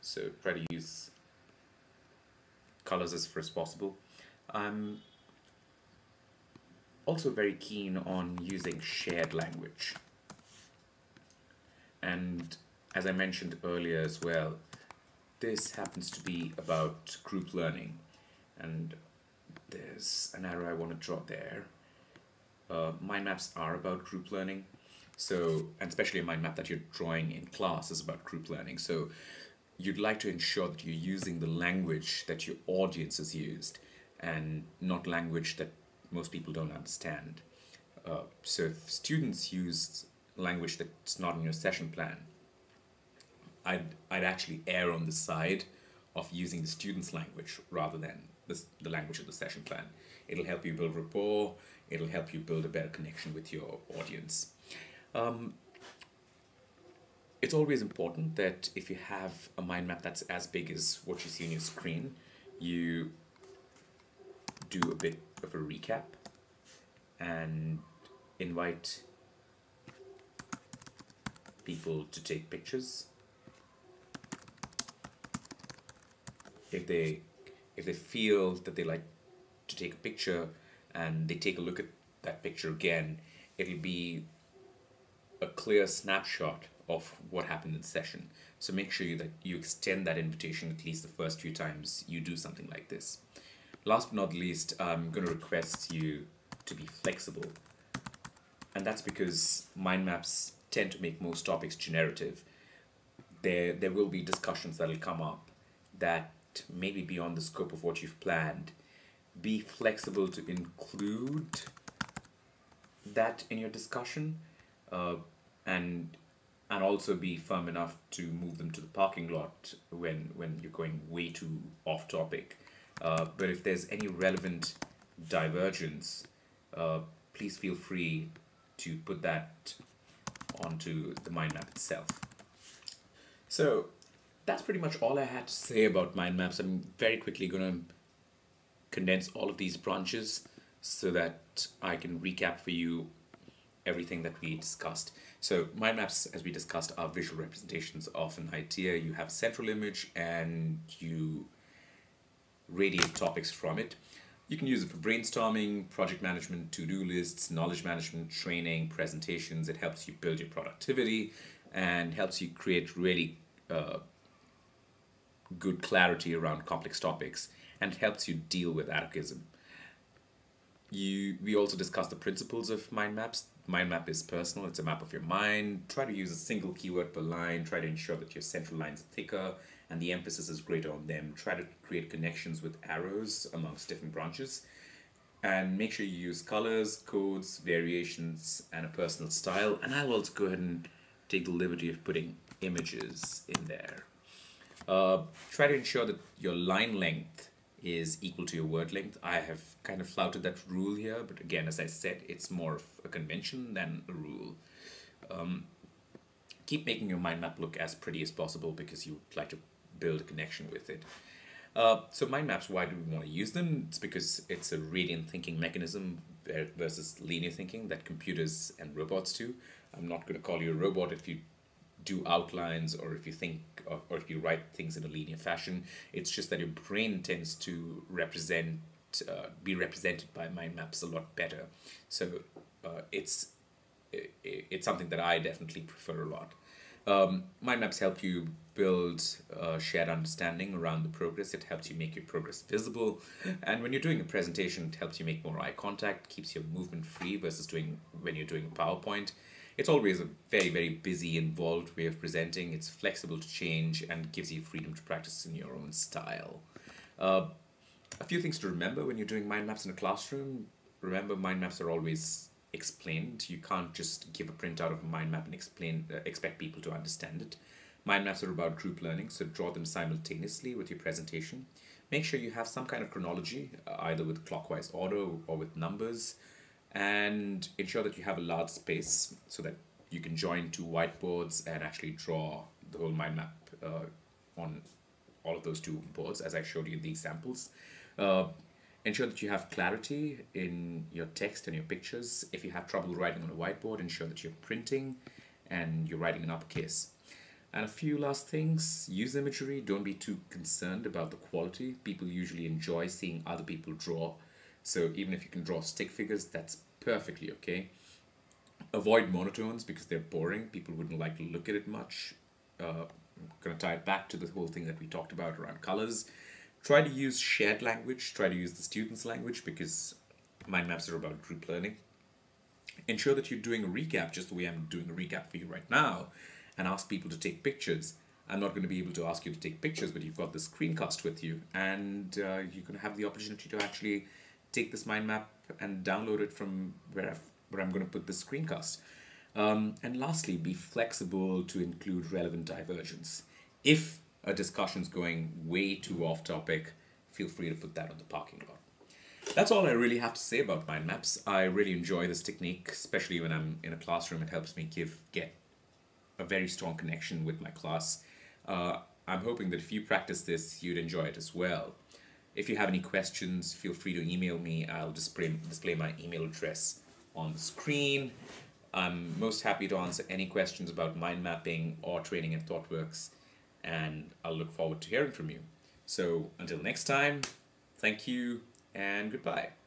So try to use colors as far as possible. I'm also very keen on using shared language. And as I mentioned earlier as well, this happens to be about group learning. And there's an arrow I want to draw there. Mind maps are about group learning. So, and especially a mind map that you're drawing in class is about group learning. So you'd like to ensure that you're using the language that your audience has used and not language that most people don't understand. So if students use language that's not in your session plan, I'd actually err on the side of using the student's language rather than the language of the session plan. It'll help you build rapport, it'll help you build a better connection with your audience. It's always important that if you have a mind map that's as big as what you see on your screen, you do a bit of a recap and invite people to take pictures. If they feel that they like to take a picture and they take a look at that picture again, it'll be a clear snapshot of what happened in the session. So make sure that you extend that invitation at least the first few times you do something like this. Last but not least, I'm going to request you to be flexible. And that's because mind maps tend to make most topics generative. There will be discussions that will come up that may be beyond the scope of what you've planned. Be flexible to include that in your discussion, and also be firm enough to move them to the parking lot when you're going way too off topic. But if there's any relevant divergence, please feel free to put that onto the mind map itself. So that's pretty much all I had to say about mind maps. I'm very quickly going to condense all of these branches so that I can recap for you everything that we discussed. So mind maps, as we discussed, are visual representations of an idea. You have a central image and you radiate topics from it. You can use it for brainstorming, project management, to-do lists, knowledge management, training, presentations. It helps you build your productivity and helps you create really good clarity around complex topics, and helps you deal with anarchism. We also discussed the principles of mind maps. Mind map is personal, it's a map of your mind. Try to use a single keyword per line. Try to ensure that your central lines are thicker and the emphasis is greater on them. Try to create connections with arrows amongst different branches. And make sure you use colors, codes, variations, and a personal style. And I'll also go ahead and take the liberty of putting images in there. Try to ensure that your line length is equal to your word length. I have kind of flouted that rule here, but again, as I said, it's more of a convention than a rule. Keep making your mind map look as pretty as possible because you'd like to build a connection with it. So mind maps, why do we want to use them? It's because it's a radiant thinking mechanism versus linear thinking that computers and robots do. I'm not going to call you a robot if you do outlines or if you think or if you write things in a linear fashion. It's just that your brain tends to be represented by mind maps a lot better. So it's something that I definitely prefer a lot. Mind maps help you build shared understanding around the progress. It helps you make your progress visible. And when you're doing a presentation, it helps you make more eye contact, keeps your movement free versus when you're doing a PowerPoint. It's always a very, very busy, involved way of presenting. It's flexible to change and gives you freedom to practice in your own style. A few things to remember when you're doing mind maps in a classroom. Remember, mind maps are always explained. You can't just give a printout of a mind map and expect people to understand it. Mind maps are about group learning, so draw them simultaneously with your presentation. Make sure you have some kind of chronology, either with clockwise order or with numbers, and ensure that you have a large space so that you can join two whiteboards and actually draw the whole mind map on all of those two boards, as I showed you in the examples. Ensure that you have clarity in your text and your pictures. If you have trouble writing on a whiteboard, ensure that you're printing and you're writing in uppercase. And a few last things: use imagery, don't be too concerned about the quality. People usually enjoy seeing other people draw. So even if you can draw stick figures, that's perfectly okay. Avoid monotones because they're boring. People wouldn't like to look at it much. I'm going to tie it back to the whole thing that we talked about around colors. Try to use shared language, try to use the student's language because mind maps are about group learning. Ensure that you're doing a recap just the way I'm doing a recap for you right now, and ask people to take pictures. I'm not going to be able to ask you to take pictures, but you've got the screencast with you, and you're going to have the opportunity to actually take this mind map and download it from where I'm going to put this screencast. And lastly, be flexible to include relevant divergence. If a discussion's going way too off topic, feel free to put that on the parking lot. That's all I really have to say about mind maps. I really enjoy this technique, especially when I'm in a classroom. It helps me get a very strong connection with my class. I'm hoping that if you practice this, you'd enjoy it as well. If you have any questions, feel free to email me. I'll display my email address on the screen. I'm most happy to answer any questions about mind mapping or training in ThoughtWorks, and I'll look forward to hearing from you. So until next time, thank you and goodbye.